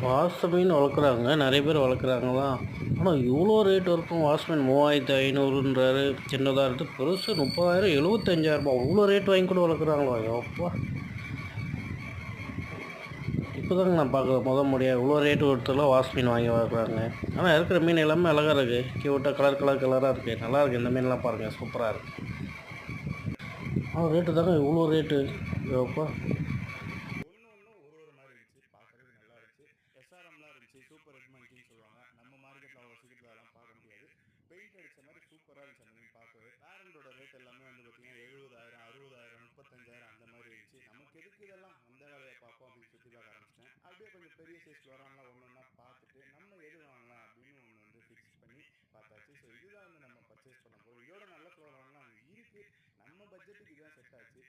வாசமீன் வளர்க்குறாங்க. நெறைய பேர் வளர்க்குறாங்க தான். ஆனா இவ்வளோ ரேட் இருக்கும். வாஸ்மீன் 3500ன்றாரு. சின்னதா இருக்கு. பெருசு 30,000 75,000 அவ்வளோ ரேட் வாங்கி கூட வளர்க்குறாங்களா? யப்பா! இப்போதாங்க நான் பார்க்குறேன் முறையா இவ்வளோ ரேட் கொடுத்துலாம் வாஸ்மீன் வாங்கி வளர்க்குறாங்க. ஆனா இருக்கிற மீன் எல்லாமே அழகா இருக்கு. கியூட்டா கலரா இருக்கு. நல்லாயிருக்கு. இந்த மீன்லாம் பாருங்க. சூப்பரா இருக்கு. ரேட்டு தாங்க இவ்வளோ ரேட்டு. யப்பா! ஒன்று ஒன்றும் ஒரு ஒரு மாதிரி இருந்துச்சு, பார்க்கறதுக்கு நல்லா இருந்துச்சு. எஸ்ஆர்எம்லாம் இருந்துச்சு, சூப்பர் ரெட் மங்கின்னு சொல்லுவாங்க. நம்ம மார்க்கெட்டில் அவ்வளோ சீக்கிரத்தில் அதெல்லாம் பார்க்க முடியாது. பெயிண்ட் அடித்த மாதிரி சூப்பராக இருந்துச்சு அந்த மீன் பார்க்கவே. பேரண்டோட ரேட் எல்லாமே வந்து பார்த்தீங்கன்னா 70,000 60,000 35,000 அந்த மாதிரி இருந்துச்சு. நமக்கு எதுக்கு இதெல்லாம், அந்த வேலையை பார்ப்போம் அப்படின்னு சுற்றி பார்க்க ஆரம்பிச்சிட்டேன். அப்படியே கொஞ்சம் பெரிய சைஸ் வராங்களா ஒன்று ஒன்றா பார்த்துட்டு நம்ம எது வாங்கலாம் அப்படின்னு ஒன்று வந்து ஃபிக்ஸ் பண்ணி பார்த்தாச்சு. ஸோ இதுதான் வந்து நம்ம பர்ச்சேஸ் பண்ண போகிறோம். இதோட நல்ல ஃப்ளோரான்லாம் அங்கே இருக்குது. நம்ம பட்ஜெட்டுக்கு இதுதான் செட் ஆச்சு.